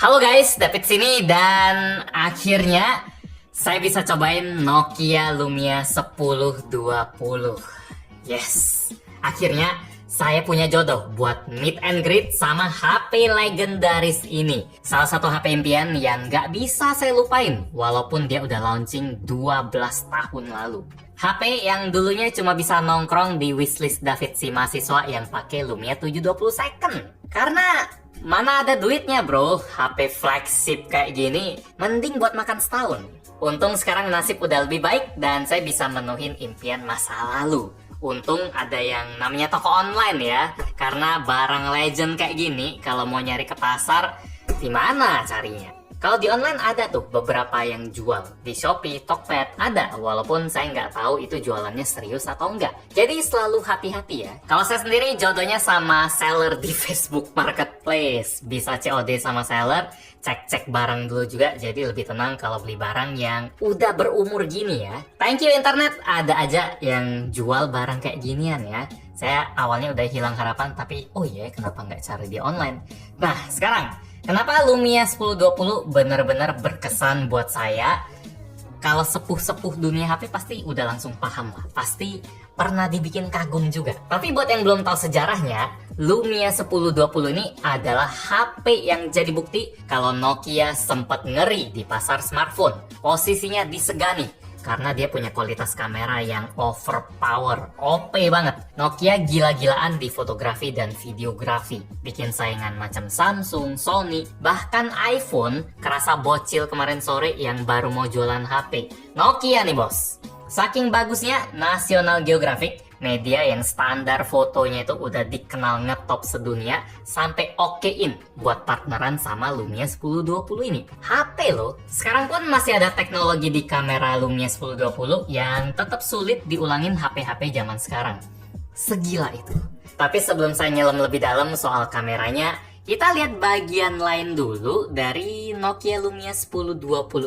Halo guys, David sini dan akhirnya saya bisa cobain Nokia Lumia 1020. Yes, akhirnya saya punya jodoh buat meet and greet sama HP legendaris ini. Salah satu HP impian yang gak bisa saya lupain walaupun dia udah launching 12 tahun lalu. HP yang dulunya cuma bisa nongkrong di wishlist David si mahasiswa yang pakai Lumia 720 second. Karena mana ada duitnya bro, HP flagship kayak gini mending buat makan setahun. Untung sekarang nasib udah lebih baik dan saya bisa menuhin impian masa lalu. Untung ada yang namanya toko online ya, karena barang legend kayak gini kalau mau nyari ke pasar di mana carinya? Kalau di online ada tuh beberapa yang jual. Di Shopee, Tokped ada, walaupun saya nggak tahu itu jualannya serius atau enggak. Jadi selalu hati-hati ya. Kalau saya sendiri jodohnya sama seller di Facebook Marketplace. Bisa COD sama seller, cek-cek barang dulu juga. Jadi lebih tenang kalau beli barang yang udah berumur gini ya. Thank you internet, ada aja yang jual barang kayak ginian ya. Saya awalnya udah hilang harapan, tapi oh iya kenapa nggak cari di online. Nah sekarang, kenapa Lumia 1020 benar-benar berkesan buat saya? Kalau sepuh-sepuh dunia HP pasti udah langsung paham lah. Pasti pernah dibikin kagum juga. Tapi buat yang belum tahu sejarahnya, Lumia 1020 ini adalah HP yang jadi bukti kalau Nokia sempat ngeri di pasar smartphone. Posisinya disegani karena dia punya kualitas kamera yang overpower, OP banget. Nokia gila-gilaan di fotografi dan videografi. Bikin saingan macam Samsung, Sony, bahkan iPhone kerasa bocil kemarin sore yang baru mau jualan HP. Nokia nih bos. Saking bagusnya, National Geographic, media yang standar fotonya itu udah dikenal ngetop sedunia, sampai okein buat partneran sama Lumia 1020 ini. HP loh, sekarang pun masih ada teknologi di kamera Lumia 1020 yang tetap sulit diulangin HP-HP zaman sekarang. Segila itu. Tapi sebelum saya nyelam lebih dalam soal kameranya, kita lihat bagian lain dulu dari Nokia Lumia 1020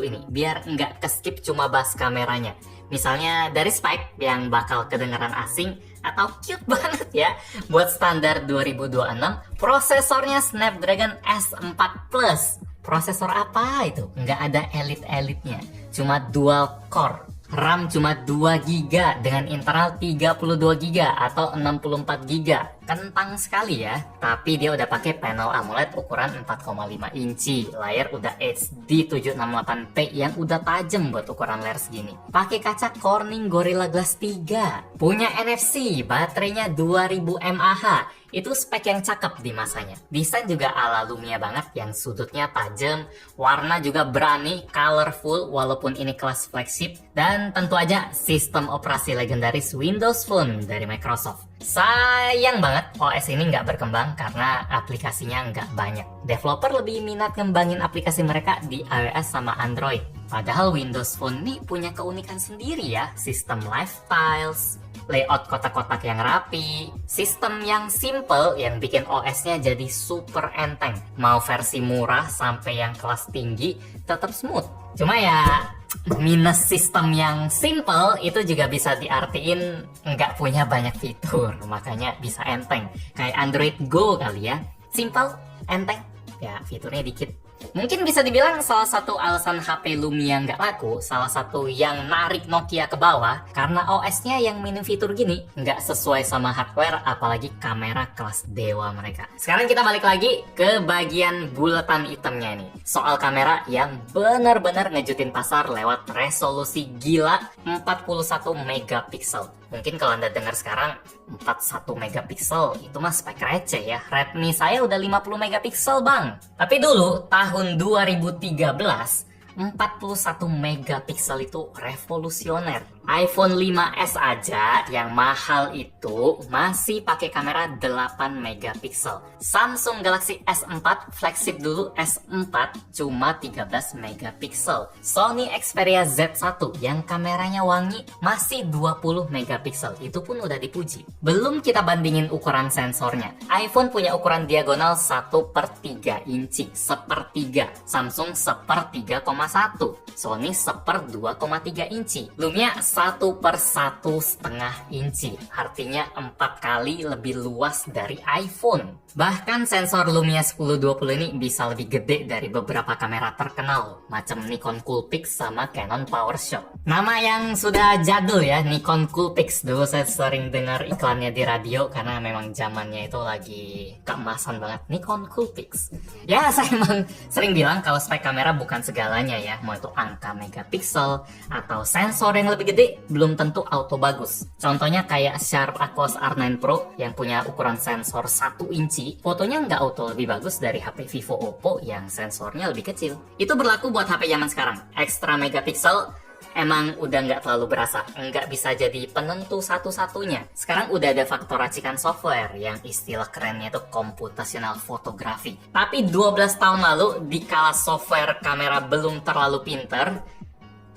ini, biar nggak keskip cuma bahas kameranya. Misalnya dari spek yang bakal kedengaran asing atau cute banget ya. Buat standar 2026, prosesornya Snapdragon S4 Plus. Prosesor apa itu? Nggak ada elit-elitnya, cuma dual core. RAM cuma 2GB dengan internal 32GB atau 64GB. Kentang sekali ya. Tapi dia udah pakai panel AMOLED ukuran 4,5 inci. Layar udah HD 768p yang udah tajam buat ukuran layar segini. Pakai kaca Corning Gorilla Glass 3. Punya NFC, baterainya 2000 mAh. Itu spek yang cakep di masanya. Desain juga ala Lumia banget yang sudutnya tajam, warna juga berani, colorful walaupun ini kelas flagship, dan tentu aja sistem operasi legendaris Windows Phone dari Microsoft. Sayang banget OS ini nggak berkembang karena aplikasinya nggak banyak. Developer lebih minat ngembangin aplikasi mereka di iOS sama Android. Padahal Windows Phone ini punya keunikan sendiri ya, sistem live tiles, layout kotak-kotak yang rapi, sistem yang simple yang bikin OS-nya jadi super enteng. Mau versi murah sampai yang kelas tinggi tetap smooth. Cuma ya minus sistem yang simple itu juga bisa diartiin nggak punya banyak fitur, makanya bisa enteng. Kayak Android Go kali ya, simple, enteng, ya fiturnya dikit. Mungkin bisa dibilang salah satu alasan HP Lumia nggak laku, salah satu yang narik Nokia ke bawah, karena OS-nya yang minim fitur gini nggak sesuai sama hardware, apalagi kamera kelas dewa mereka. Sekarang kita balik lagi ke bagian bulatan hitamnya nih. Soal kamera yang benar-benar ngejutin pasar lewat resolusi gila 41 megapiksel. Mungkin kalau Anda dengar sekarang 41 megapiksel itu mah spek receh ya. Redmi saya udah 50 megapiksel bang. Tapi dulu tahun 2013 41 megapiksel itu revolusioner. iPhone 5s aja yang mahal itu masih pakai kamera 8 megapiksel. Samsung Galaxy S4 flagship dulu S4 cuma 13 megapiksel. Sony Xperia Z1 yang kameranya wangi masih 20 megapiksel. Itu pun udah dipuji. Belum kita bandingin ukuran sensornya. iPhone punya ukuran diagonal 1/3 inci, 1/3. Samsung 1/3,1. Sony 1/2,3 inci. Lumia 1/1,5 inci, artinya 4 kali lebih luas dari iPhone. Bahkan sensor Lumia 1020 ini bisa lebih gede dari beberapa kamera terkenal, macam Nikon Coolpix sama Canon PowerShot. Nama yang sudah jadul ya, Nikon Coolpix. Dulu saya sering dengar iklannya di radio karena memang zamannya itu lagi keemasan banget, Nikon Coolpix. Ya, saya emang sering bilang kalau spek kamera bukan segalanya ya, mau itu angka megapiksel atau sensor yang lebih gede belum tentu auto bagus. Contohnya kayak Sharp Aquos R9 Pro yang punya ukuran sensor 1 inci, fotonya nggak auto lebih bagus dari HP Vivo Oppo yang sensornya lebih kecil. Itu berlaku buat HP zaman sekarang. Ekstra megapiksel emang udah nggak terlalu berasa, nggak bisa jadi penentu satu-satunya. Sekarang udah ada faktor racikan software yang istilah kerennya itu computational photography. Tapi 12 tahun lalu, di kala software kamera belum terlalu pinter,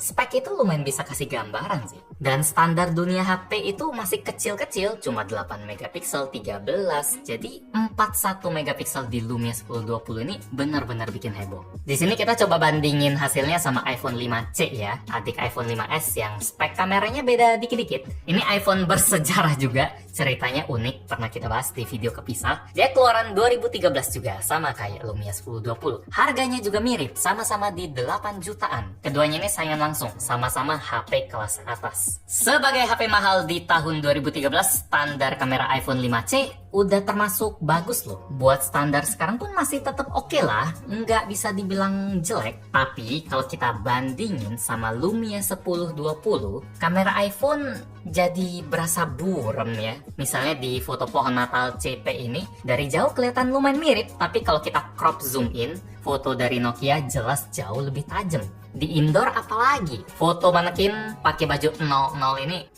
spek itu lumayan bisa kasih gambaran sih. Dan standar dunia HP itu masih kecil-kecil, cuma 8 megapiksel, 13. Jadi 41 megapiksel di Lumia 1020 ini benar-benar bikin heboh. Di sini kita coba bandingin hasilnya sama iPhone 5C ya, adik iPhone 5S yang spek kameranya beda dikit-dikit. Ini iPhone bersejarah juga, ceritanya unik, pernah kita bahas di video kepisah. Dia keluaran 2013 juga, sama kayak Lumia 1020. Harganya juga mirip, sama-sama di 8 jutaan. Keduanya ini saingan langsung, sama-sama HP kelas atas. Sebagai HP mahal di tahun 2013, standar kamera iPhone 5C udah termasuk bagus loh. Buat standar sekarang pun masih tetap oke lah, nggak bisa dibilang jelek. Tapi kalau kita bandingin sama Lumia 1020, kamera iPhone jadi berasa buram ya. Misalnya di foto pohon Natal CP ini, dari jauh kelihatan lumayan mirip, tapi kalau kita crop zoom in, foto dari Nokia jelas jauh lebih tajam. Di indoor apalagi, foto manekin pakai baju 00 ini,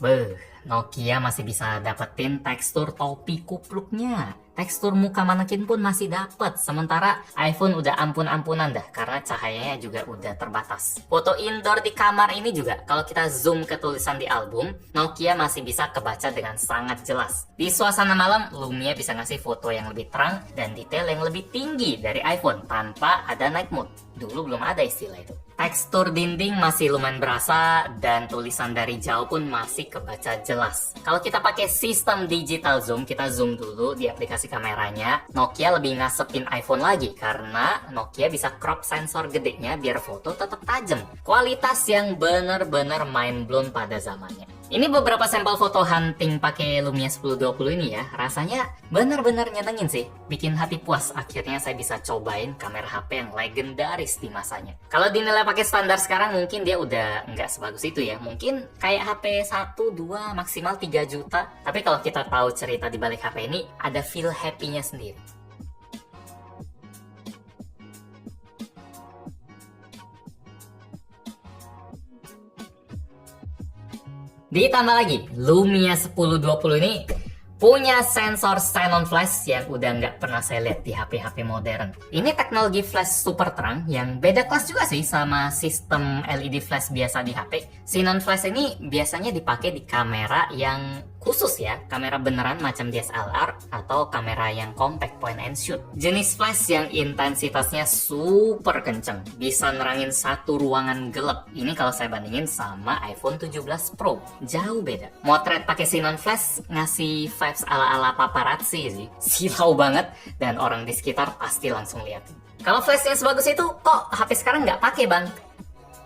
Nokia masih bisa dapetin tekstur topi kupluknya. Tekstur muka manekin pun masih dapet, sementara iPhone udah ampun-ampunan dah karena cahayanya juga udah terbatas. Foto indoor di kamar ini juga, kalau kita zoom ke tulisan di album, Nokia masih bisa kebaca dengan sangat jelas. Di suasana malam, Lumia bisa ngasih foto yang lebih terang dan detail yang lebih tinggi dari iPhone tanpa ada night mode. Dulu belum ada istilah itu. Tekstur dinding masih lumayan berasa dan tulisan dari jauh pun masih kebaca jelas. Kalau kita pakai sistem digital zoom, kita zoom dulu di aplikasi kameranya, Nokia lebih ngasepin iPhone lagi karena Nokia bisa crop sensor gedenya biar foto tetap tajam. Kualitas yang bener-bener mind blown pada zamannya. Ini beberapa sampel foto hunting pakai Lumia 1020 ini ya, rasanya bener-bener nyenengin sih, bikin hati puas. Akhirnya saya bisa cobain kamera HP yang legendaris di masanya. Kalau dinilai pakai standar sekarang mungkin dia udah nggak sebagus itu ya, mungkin kayak HP 1, 2, maksimal 3 juta. Tapi kalau kita tahu cerita di balik HP ini, ada feel happy-nya sendiri. Ditambah lagi, Lumia 1020 ini punya sensor xenon flash yang udah nggak pernah saya lihat di HP-HP modern. Ini teknologi flash super terang yang beda kelas juga sih sama sistem LED flash biasa di HP. Xenon flash ini biasanya dipakai di kamera yang khusus ya, kamera beneran macam DSLR atau kamera yang compact point and shoot. Jenis flash yang intensitasnya super kenceng, bisa nerangin satu ruangan gelap. Ini kalau saya bandingin sama iPhone 17 Pro, jauh beda. Motret pakai xenon flash ngasih vibes ala-ala paparazzi sih, silau banget dan orang di sekitar pasti langsung liatin. Kalau flashnya sebagus itu, kok HP sekarang nggak pakai bang?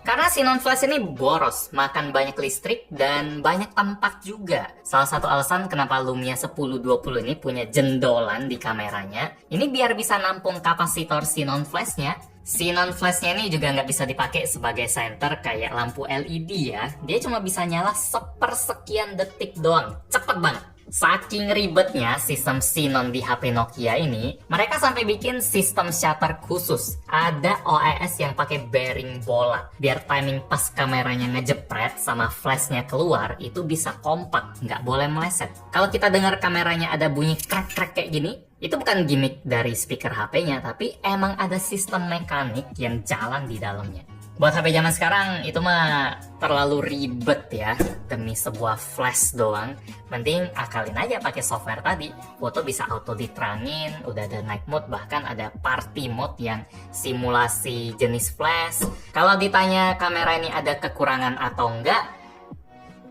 Karena xenon flash ini boros, makan banyak listrik, dan banyak tempat juga. Salah satu alasan kenapa Lumia 1020 ini punya jendolan di kameranya, ini biar bisa nampung kapasitor xenon flashnya. Xenon flashnya ini juga nggak bisa dipakai sebagai center kayak lampu LED ya. Dia cuma bisa nyala sepersekian detik doang, cepet banget. Saking ribetnya sistem Xenon di HP Nokia ini, mereka sampai bikin sistem shutter khusus. Ada OIS yang pakai bearing bola, biar timing pas kameranya ngejepret sama flashnya keluar itu bisa kompak, nggak boleh meleset. Kalau kita dengar kameranya ada bunyi krek-krek kayak gini, itu bukan gimmick dari speaker HP-nya, tapi emang ada sistem mekanik yang jalan di dalamnya. Buat HP zaman sekarang itu mah terlalu ribet ya, demi sebuah flash doang. Mending akalin aja pakai software tadi. Foto bisa auto diterangin, udah ada night mode, bahkan ada party mode yang simulasi jenis flash. Kalau ditanya kamera ini ada kekurangan atau enggak,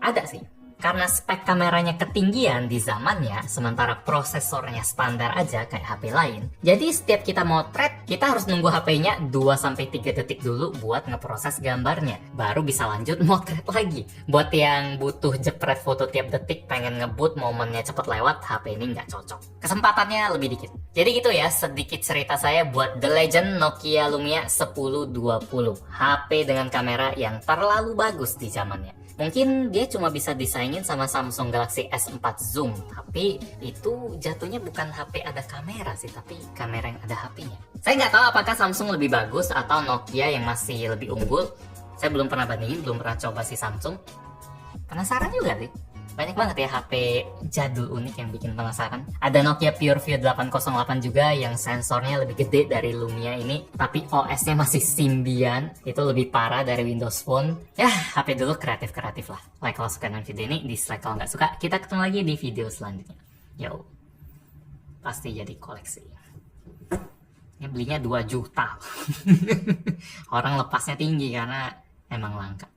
Ada sih. Karena spek kameranya ketinggian di zamannya, sementara prosesornya standar aja kayak HP lain. Jadi setiap kita motret, kita harus nunggu HP-nya 2-3 detik dulu buat ngeproses gambarnya. Baru bisa lanjut motret lagi. Buat yang butuh jepret foto tiap detik, pengen ngebut momennya cepet lewat, HP ini nggak cocok. Kesempatannya lebih dikit. Jadi gitu ya, sedikit cerita saya buat The Legend Nokia Lumia 1020. HP dengan kamera yang terlalu bagus di zamannya. Mungkin dia cuma bisa disaingin sama Samsung Galaxy S4 Zoom, tapi itu jatuhnya bukan HP ada kamera sih, tapi kamera yang ada HP-nya. Saya nggak tahu apakah Samsung lebih bagus atau Nokia yang masih lebih unggul. Saya belum pernah bandingin, belum pernah coba si Samsung. Penasaran juga sih. Banyak banget ya HP jadul unik yang bikin penasaran. Ada Nokia PureView 808 juga yang sensornya lebih gede dari Lumia ini, tapi OS-nya masih Symbian. Itu lebih parah dari Windows Phone. Ya, HP dulu kreatif-kreatif lah. Like kalau suka dengan video ini, dislike kalau nggak suka. Kita ketemu lagi di video selanjutnya. Yo, pasti jadi koleksi. Ini belinya 2 juta. Orang lepasnya tinggi karena emang langka.